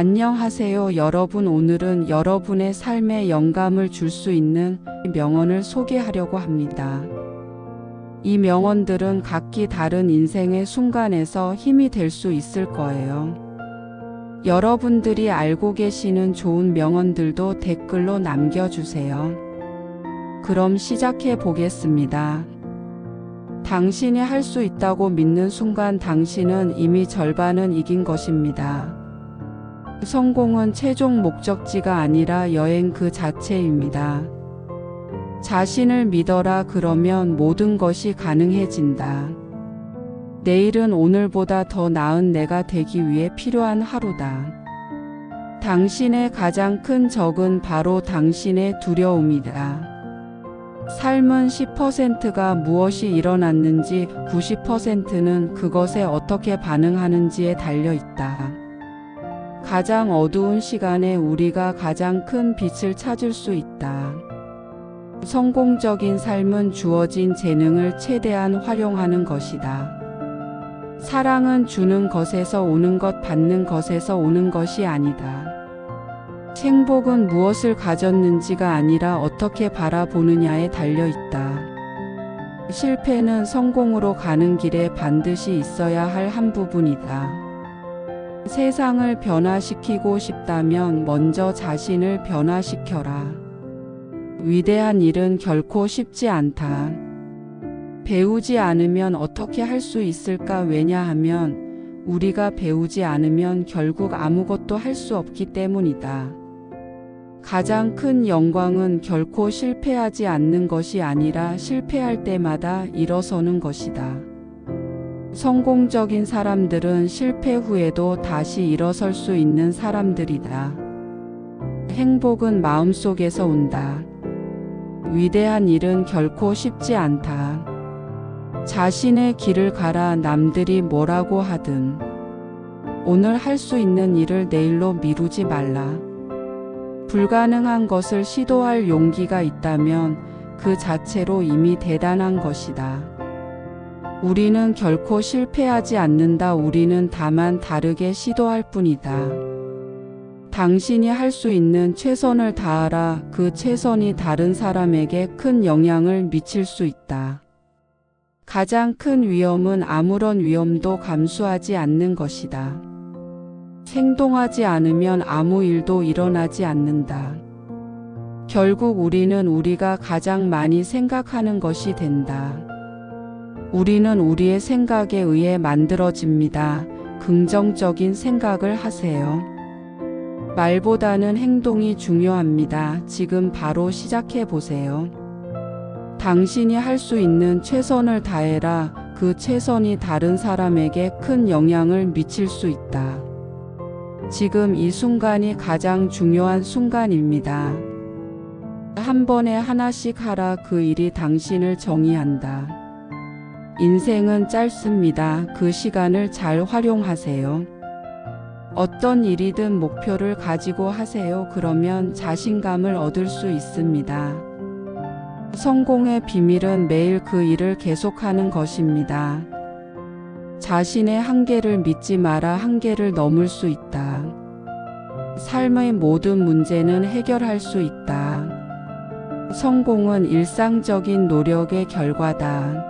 안녕하세요 여러분. 오늘은 여러분의 삶에 영감을 줄 수 있는 명언을 소개하려고 합니다. 이 명언들은 각기 다른 인생의 순간에서 힘이 될 수 있을 거예요. 여러분들이 알고 계시는 좋은 명언들도 댓글로 남겨주세요. 그럼 시작해 보겠습니다. 당신이 할 수 있다고 믿는 순간 당신은 이미 절반은 이긴 것입니다. 성공은 최종 목적지가 아니라 여행 그 자체입니다. 자신을 믿어라. 그러면 모든 것이 가능해진다. 내일은 오늘보다 더 나은 내가 되기 위해 필요한 하루다. 당신의 가장 큰 적은 바로 당신의 두려움이다. 삶은 10%가 무엇이 일어났는지 90%는 그것에 어떻게 반응하는지에 달려 있다. 가장 어두운 시간에 우리가 가장 큰 빛을 찾을 수 있다. 성공적인 삶은 주어진 재능을 최대한 활용하는 것이다. 사랑은 주는 것에서 오는 것, 받는 것에서 오는 것이 아니다. 행복은 무엇을 가졌는지가 아니라 어떻게 바라보느냐에 달려 있다. 실패는 성공으로 가는 길에 반드시 있어야 할 한 부분이다. 세상을 변화시키고 싶다면 먼저 자신을 변화시켜라. 위대한 일은 결코 쉽지 않다. 배우지 않으면 어떻게 할 수 있을까? 왜냐하면 우리가 배우지 않으면 결국 아무것도 할 수 없기 때문이다. 가장 큰 영광은 결코 실패하지 않는 것이 아니라 실패할 때마다 일어서는 것이다. 성공적인 사람들은 실패 후에도 다시 일어설 수 있는 사람들이다. 행복은 마음속에서 온다. 위대한 일은 결코 쉽지 않다. 자신의 길을 가라. 남들이 뭐라고 하든 오늘 할 수 있는 일을 내일로 미루지 말라. 불가능한 것을 시도할 용기가 있다면 그 자체로 이미 대단한 것이다. 우리는 결코 실패하지 않는다. 우리는 다만 다르게 시도할 뿐이다. 당신이 할 수 있는 최선을 다하라. 그 최선이 다른 사람에게 큰 영향을 미칠 수 있다. 가장 큰 위험은 아무런 위험도 감수하지 않는 것이다. 행동하지 않으면 아무 일도 일어나지 않는다. 결국 우리는 우리가 가장 많이 생각하는 것이 된다. 우리는 우리의 생각에 의해 만들어집니다. 긍정적인 생각을 하세요. 말보다는 행동이 중요합니다. 지금 바로 시작해 보세요. 당신이 할 수 있는 최선을 다해라. 그 최선이 다른 사람에게 큰 영향을 미칠 수 있다. 지금 이 순간이 가장 중요한 순간입니다. 한 번에 하나씩 하라. 그 일이 당신을 정의한다. 인생은 짧습니다. 그 시간을 잘 활용하세요. 어떤 일이든 목표를 가지고 하세요. 그러면 자신감을 얻을 수 있습니다. 성공의 비밀은 매일 그 일을 계속하는 것입니다. 자신의 한계를 믿지 마라. 한계를 넘을 수 있다. 삶의 모든 문제는 해결할 수 있다. 성공은 일상적인 노력의 결과다.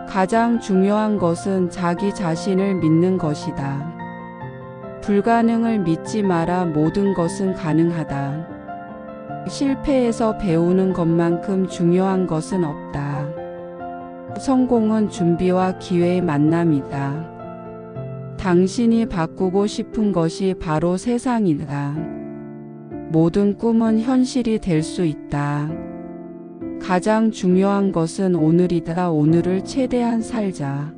가장 중요한 것은 자기 자신을 믿는 것이다. 불가능을 믿지 마라. 모든 것은 가능하다. 실패에서 배우는 것만큼 중요한 것은 없다. 성공은 준비와 기회의 만남이다. 당신이 바꾸고 싶은 것이 바로 세상이다. 모든 꿈은 현실이 될 수 있다. 가장 중요한 것은 오늘이다. 오늘을 최대한 살자.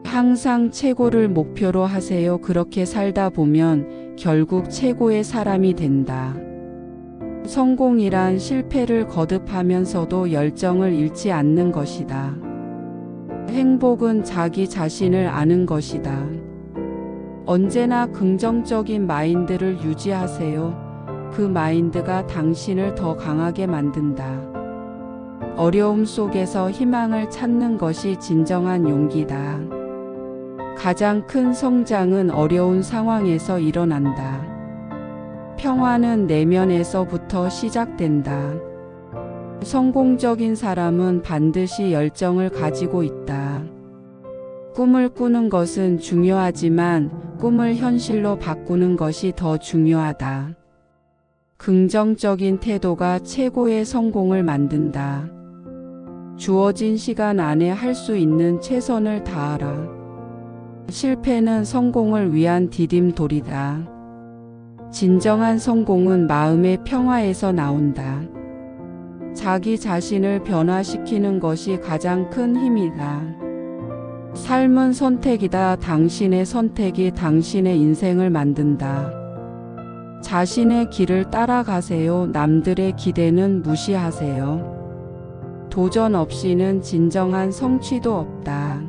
항상 최고를 목표로 하세요. 그렇게 살다 보면 결국 최고의 사람이 된다. 성공이란 실패를 거듭하면서도 열정을 잃지 않는 것이다. 행복은 자기 자신을 아는 것이다. 언제나 긍정적인 마인드를 유지하세요. 그 마인드가 당신을 더 강하게 만든다. 어려움 속에서 희망을 찾는 것이 진정한 용기다. 가장 큰 성장은 어려운 상황에서 일어난다. 평화는 내면에서부터 시작된다. 성공적인 사람은 반드시 열정을 가지고 있다. 꿈을 꾸는 것은 중요하지만 꿈을 현실로 바꾸는 것이 더 중요하다. 긍정적인 태도가 최고의 성공을 만든다. 주어진 시간 안에 할 수 있는 최선을 다하라. 실패는 성공을 위한 디딤돌이다. 진정한 성공은 마음의 평화에서 나온다. 자기 자신을 변화시키는 것이 가장 큰 힘이다. 삶은 선택이다. 당신의 선택이 당신의 인생을 만든다. 자신의 길을 따라가세요. 남들의 기대는 무시하세요. 도전 없이는 진정한 성취도 없다.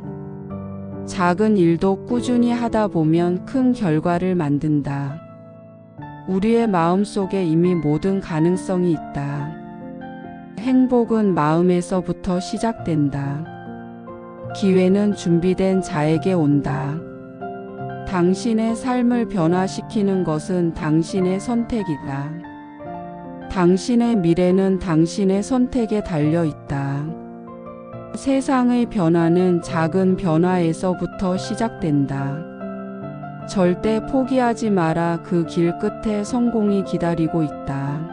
작은 일도 꾸준히 하다 보면 큰 결과를 만든다. 우리의 마음속에 이미 모든 가능성이 있다. 행복은 마음에서부터 시작된다. 기회는 준비된 자에게 온다. 당신의 삶을 변화시키는 것은 당신의 선택이다. 당신의 미래는 당신의 선택에 달려 있다. 세상의 변화는 작은 변화에서부터 시작된다. 절대 포기하지 마라. 그 길 끝에 성공이 기다리고 있다.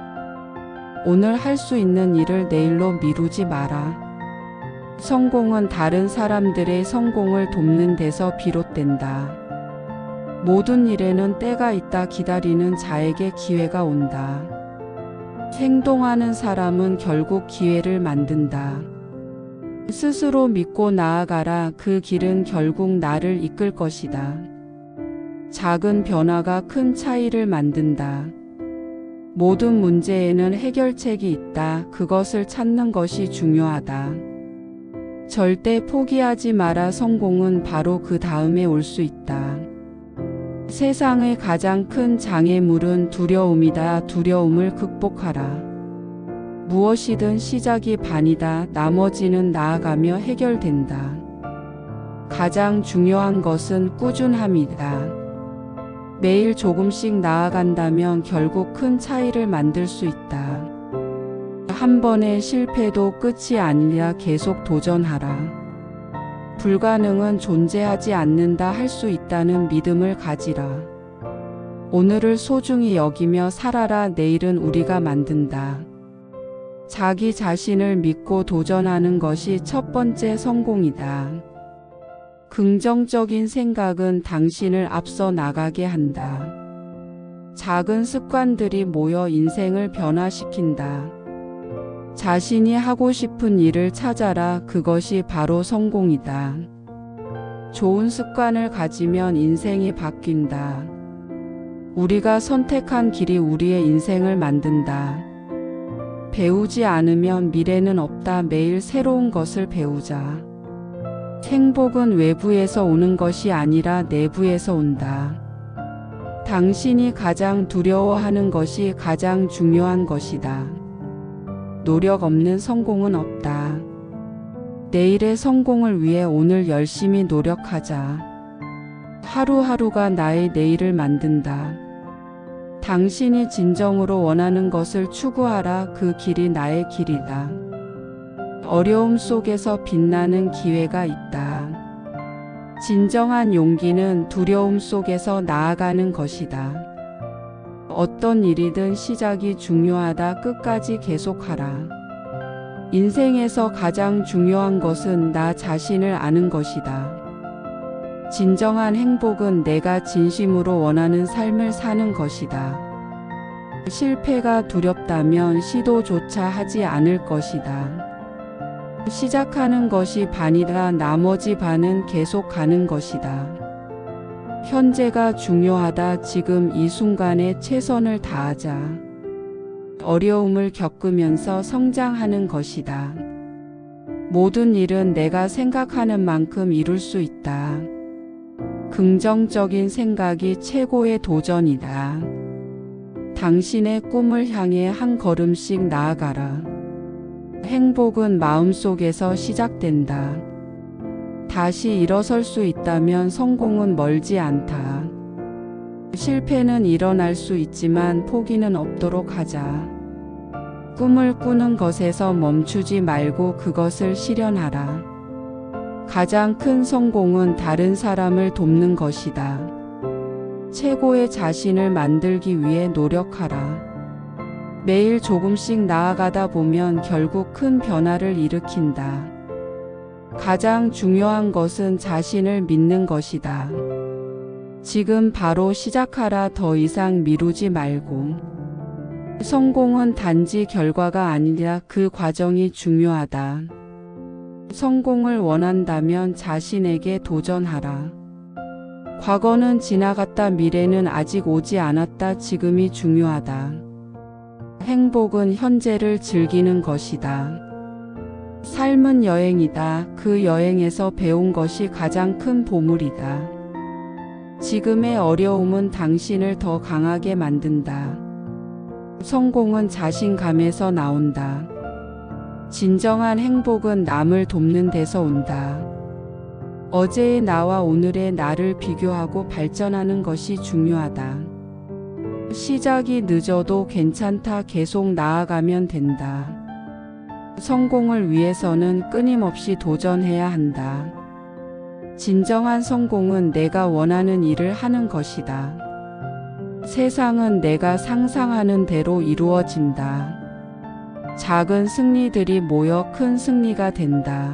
오늘 할 수 있는 일을 내일로 미루지 마라. 성공은 다른 사람들의 성공을 돕는 데서 비롯된다. 모든 일에는 때가 있다. 기다리는 자에게 기회가 온다. 행동하는 사람은 결국 기회를 만든다. 스스로 믿고 나아가라. 그 길은 결국 나를 이끌 것이다. 작은 변화가 큰 차이를 만든다. 모든 문제에는 해결책이 있다. 그것을 찾는 것이 중요하다. 절대 포기하지 마라. 성공은 바로 그 다음에 올 수 있다. 세상의 가장 큰 장애물은 두려움이다. 두려움을 극복하라. 무엇이든 시작이 반이다. 나머지는 나아가며 해결된다. 가장 중요한 것은 꾸준함이다. 매일 조금씩 나아간다면 결국 큰 차이를 만들 수 있다. 한 번의 실패도 끝이 아니라 계속 도전하라. 불가능은 존재하지 않는다. 할 수 있다는 믿음을 가지라. 오늘을 소중히 여기며 살아라. 내일은 우리가 만든다. 자기 자신을 믿고 도전하는 것이 첫 번째 성공이다. 긍정적인 생각은 당신을 앞서 나가게 한다. 작은 습관들이 모여 인생을 변화시킨다. 자신이 하고 싶은 일을 찾아라. 그것이 바로 성공이다. 좋은 습관을 가지면 인생이 바뀐다. 우리가 선택한 길이 우리의 인생을 만든다. 배우지 않으면 미래는 없다. 매일 새로운 것을 배우자. 행복은 외부에서 오는 것이 아니라 내부에서 온다. 당신이 가장 두려워하는 것이 가장 중요한 것이다. 노력 없는 성공은 없다. 내일의 성공을 위해 오늘 열심히 노력하자. 하루하루가 나의 내일을 만든다. 당신이 진정으로 원하는 것을 추구하라. 그 길이 나의 길이다. 어려움 속에서 빛나는 기회가 있다. 진정한 용기는 두려움 속에서 나아가는 것이다. 어떤 일이든 시작이 중요하다. 끝까지 계속하라. 인생에서 가장 중요한 것은 나 자신을 아는 것이다. 진정한 행복은 내가 진심으로 원하는 삶을 사는 것이다. 실패가 두렵다면 시도조차 하지 않을 것이다. 시작하는 것이 반이다. 나머지 반은 계속 가는 것이다. 현재가 중요하다. 지금 이 순간에 최선을 다하자. 어려움을 겪으면서 성장하는 것이다. 모든 일은 내가 생각하는 만큼 이룰 수 있다. 긍정적인 생각이 최고의 도전이다. 당신의 꿈을 향해 한 걸음씩 나아가라. 행복은 마음속에서 시작된다. 다시 일어설 수 있다면 성공은 멀지 않다. 실패는 일어날 수 있지만 포기는 없도록 하자. 꿈을 꾸는 것에서 멈추지 말고 그것을 실현하라. 가장 큰 성공은 다른 사람을 돕는 것이다. 최고의 자신을 만들기 위해 노력하라. 매일 조금씩 나아가다 보면 결국 큰 변화를 일으킨다. 가장 중요한 것은 자신을 믿는 것이다. 지금 바로 시작하라. 더 이상 미루지 말고. 성공은 단지 결과가 아니라 그 과정이 중요하다. 성공을 원한다면 자신에게 도전하라. 과거는 지나갔다. 미래는 아직 오지 않았다. 지금이 중요하다. 행복은 현재를 즐기는 것이다. 삶은 여행이다. 그 여행에서 배운 것이 가장 큰 보물이다. 지금의 어려움은 당신을 더 강하게 만든다. 성공은 자신감에서 나온다. 진정한 행복은 남을 돕는 데서 온다. 어제의 나와 오늘의 나를 비교하고 발전하는 것이 중요하다. 시작이 늦어도 괜찮다. 계속 나아가면 된다. 성공을 위해서는 끊임없이 도전해야 한다. 진정한 성공은 내가 원하는 일을 하는 것이다. 세상은 내가 상상하는 대로 이루어진다. 작은 승리들이 모여 큰 승리가 된다.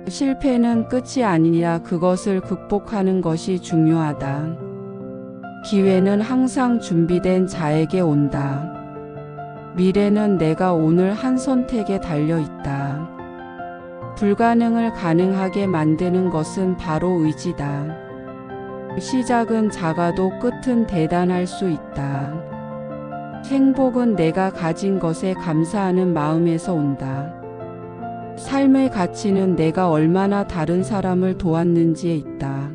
실패는 끝이 아니라 그것을 극복하는 것이 중요하다. 기회는 항상 준비된 자에게 온다. 미래는 내가 오늘 한 선택에 달려 있다. 불가능을 가능하게 만드는 것은 바로 의지다. 시작은 작아도 끝은 대단할 수 있다. 행복은 내가 가진 것에 감사하는 마음에서 온다. 삶의 가치는 내가 얼마나 다른 사람을 도왔는지에 있다.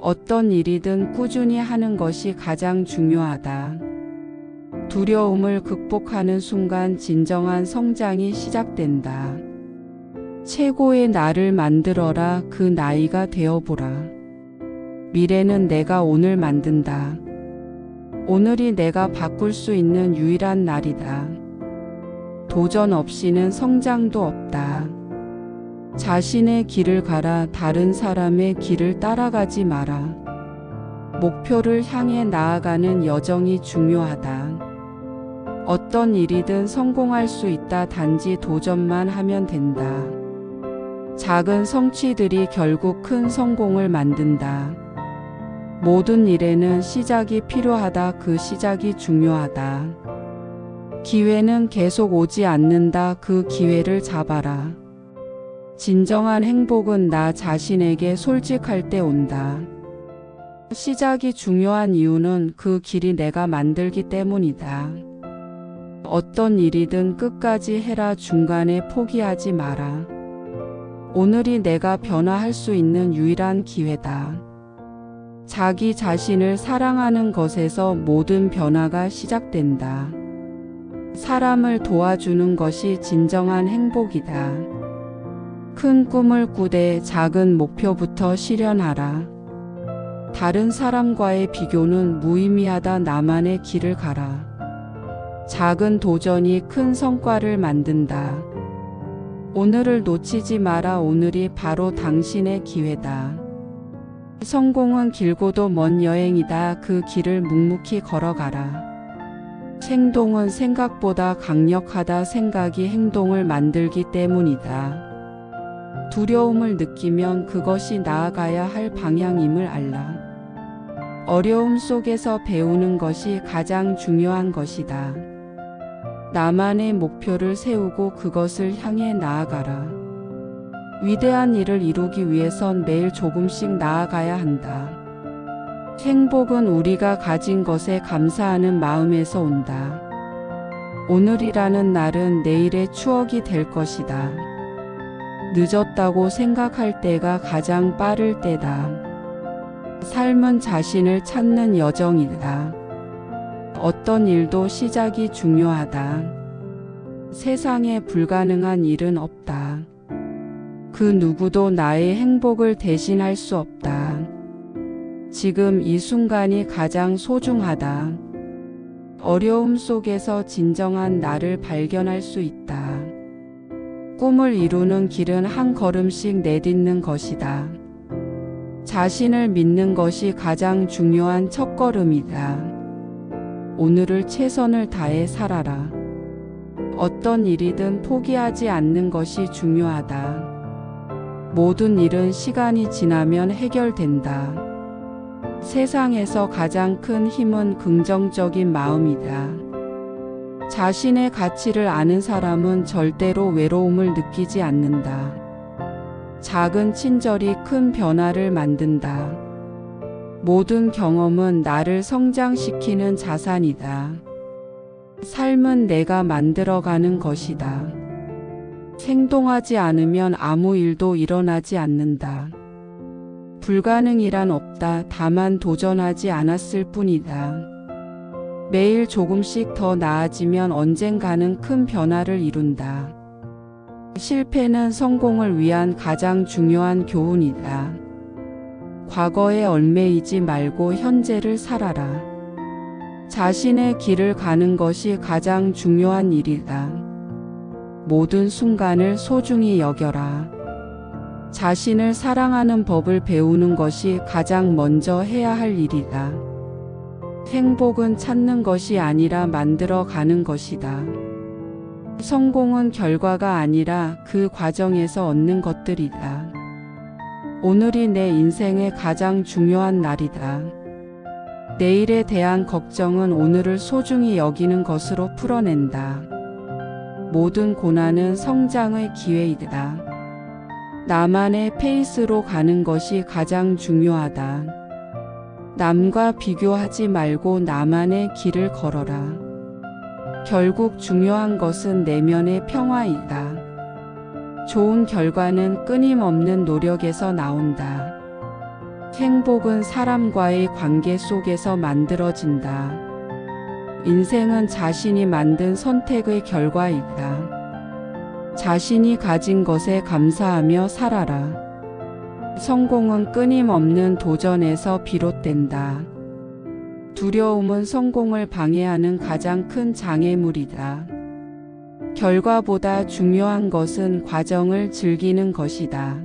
어떤 일이든 꾸준히 하는 것이 가장 중요하다. 두려움을 극복하는 순간 진정한 성장이 시작된다. 최고의 나를 만들어라. 그 나이가 되어보라. 미래는 내가 오늘 만든다. 오늘이 내가 바꿀 수 있는 유일한 날이다. 도전 없이는 성장도 없다. 자신의 길을 가라. 다른 사람의 길을 따라가지 마라. 목표를 향해 나아가는 여정이 중요하다. 어떤 일이든 성공할 수 있다. 단지 도전만 하면 된다. 작은 성취들이 결국 큰 성공을 만든다. 모든 일에는 시작이 필요하다. 그 시작이 중요하다. 기회는 계속 오지 않는다. 그 기회를 잡아라. 진정한 행복은 나 자신에게 솔직할 때 온다. 시작이 중요한 이유는 그 길이 내가 만들기 때문이다. 어떤 일이든 끝까지 해라. 중간에 포기하지 마라. 오늘이 내가 변화할 수 있는 유일한 기회다. 자기 자신을 사랑하는 것에서 모든 변화가 시작된다. 사람을 도와주는 것이 진정한 행복이다. 큰 꿈을 꾸되 작은 목표부터 실현하라. 다른 사람과의 비교는 무의미하다. 나만의 길을 가라. 작은 도전이 큰 성과를 만든다. 오늘을 놓치지 마라. 오늘이 바로 당신의 기회다. 성공은 길고도 먼 여행이다. 그 길을 묵묵히 걸어가라. 행동은 생각보다 강력하다. 생각이 행동을 만들기 때문이다. 두려움을 느끼면 그것이 나아가야 할 방향임을 알라. 어려움 속에서 배우는 것이 가장 중요한 것이다. 나만의 목표를 세우고 그것을 향해 나아가라. 위대한 일을 이루기 위해선 매일 조금씩 나아가야 한다. 행복은 우리가 가진 것에 감사하는 마음에서 온다. 오늘이라는 날은 내일의 추억이 될 것이다. 늦었다고 생각할 때가 가장 빠를 때다. 삶은 자신을 찾는 여정이다. 어떤 일도 시작이 중요하다. 세상에 불가능한 일은 없다. 그 누구도 나의 행복을 대신할 수 없다. 지금 이 순간이 가장 소중하다. 어려움 속에서 진정한 나를 발견할 수 있다. 꿈을 이루는 길은 한 걸음씩 내딛는 것이다. 자신을 믿는 것이 가장 중요한 첫걸음이다. 오늘을 최선을 다해 살아라. 어떤 일이든 포기하지 않는 것이 중요하다. 모든 일은 시간이 지나면 해결된다. 세상에서 가장 큰 힘은 긍정적인 마음이다. 자신의 가치를 아는 사람은 절대로 외로움을 느끼지 않는다. 작은 친절이 큰 변화를 만든다. 모든 경험은 나를 성장시키는 자산이다. 삶은 내가 만들어가는 것이다. 행동하지 않으면 아무 일도 일어나지 않는다. 불가능이란 없다. 다만 도전하지 않았을 뿐이다. 매일 조금씩 더 나아지면 언젠가는 큰 변화를 이룬다. 실패는 성공을 위한 가장 중요한 교훈이다. 과거에 얽매이지 말고 현재를 살아라. 자신의 길을 가는 것이 가장 중요한 일이다. 모든 순간을 소중히 여겨라. 자신을 사랑하는 법을 배우는 것이 가장 먼저 해야 할 일이다. 행복은 찾는 것이 아니라 만들어 가는 것이다. 성공은 결과가 아니라 그 과정에서 얻는 것들이다. 오늘이 내 인생의 가장 중요한 날이다. 내일에 대한 걱정은 오늘을 소중히 여기는 것으로 풀어낸다. 모든 고난은 성장의 기회이다. 나만의 페이스로 가는 것이 가장 중요하다. 남과 비교하지 말고 나만의 길을 걸어라. 결국 중요한 것은 내면의 평화이다. 좋은 결과는 끊임없는 노력에서 나온다. 행복은 사람과의 관계 속에서 만들어진다. 인생은 자신이 만든 선택의 결과이다. 자신이 가진 것에 감사하며 살아라. 성공은 끊임없는 도전에서 비롯된다. 두려움은 성공을 방해하는 가장 큰 장애물이다. 결과보다 중요한 것은 과정을 즐기는 것이다.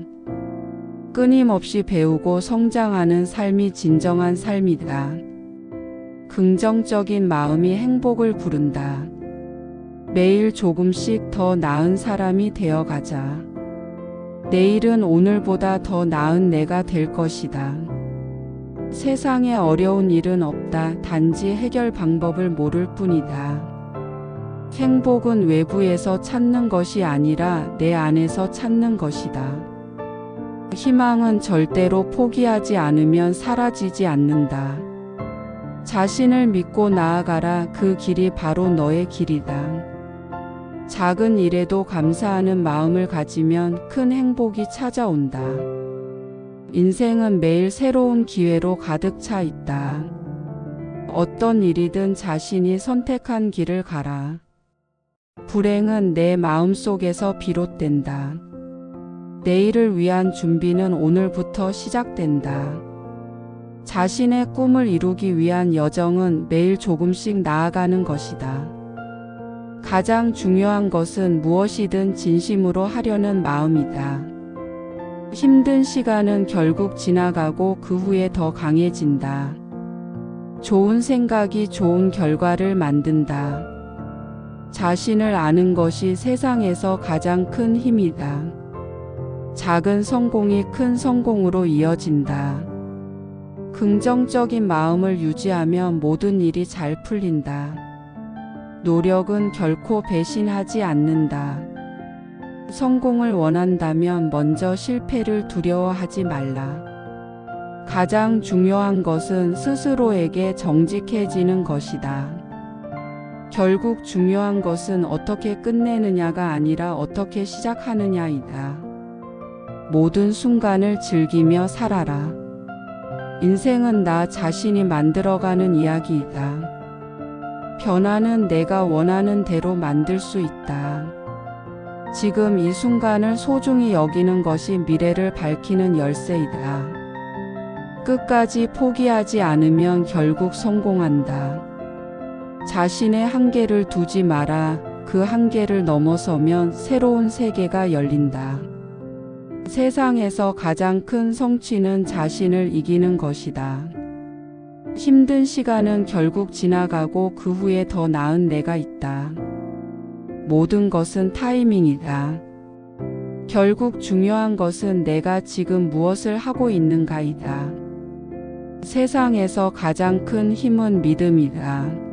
끊임없이 배우고 성장하는 삶이 진정한 삶이다. 긍정적인 마음이 행복을 부른다. 매일 조금씩 더 나은 사람이 되어가자. 내일은 오늘보다 더 나은 내가 될 것이다. 세상에 어려운 일은 없다. 단지 해결 방법을 모를 뿐이다. 행복은 외부에서 찾는 것이 아니라 내 안에서 찾는 것이다. 희망은 절대로 포기하지 않으면 사라지지 않는다. 자신을 믿고 나아가라. 그 길이 바로 너의 길이다. 작은 일에도 감사하는 마음을 가지면 큰 행복이 찾아온다. 인생은 매일 새로운 기회로 가득 차 있다. 어떤 일이든 자신이 선택한 길을 가라. 불행은 내 마음속에서 비롯된다. 내일을 위한 준비는 오늘부터 시작된다. 자신의 꿈을 이루기 위한 여정은 매일 조금씩 나아가는 것이다. 가장 중요한 것은 무엇이든 진심으로 하려는 마음이다. 힘든 시간은 결국 지나가고 그 후에 더 강해진다. 좋은 생각이 좋은 결과를 만든다. 자신을 아는 것이 세상에서 가장 큰 힘이다. 작은 성공이 큰 성공으로 이어진다. 긍정적인 마음을 유지하면 모든 일이 잘 풀린다. 노력은 결코 배신하지 않는다. 성공을 원한다면 먼저 실패를 두려워하지 말라. 가장 중요한 것은 스스로에게 정직해지는 것이다. 결국 중요한 것은 어떻게 끝내느냐가 아니라 어떻게 시작하느냐이다. 모든 순간을 즐기며 살아라. 인생은 나 자신이 만들어가는 이야기이다. 변화는 내가 원하는 대로 만들 수 있다. 지금 이 순간을 소중히 여기는 것이 미래를 밝히는 열쇠이다. 끝까지 포기하지 않으면 결국 성공한다. 자신의 한계를 두지 마라. 그 한계를 넘어서면 새로운 세계가 열린다. 세상에서 가장 큰 성취는 자신을 이기는 것이다. 힘든 시간은 결국 지나가고 그 후에 더 나은 내가 있다. 모든 것은 타이밍이다. 결국 중요한 것은 내가 지금 무엇을 하고 있는가이다. 세상에서 가장 큰 힘은 믿음이다.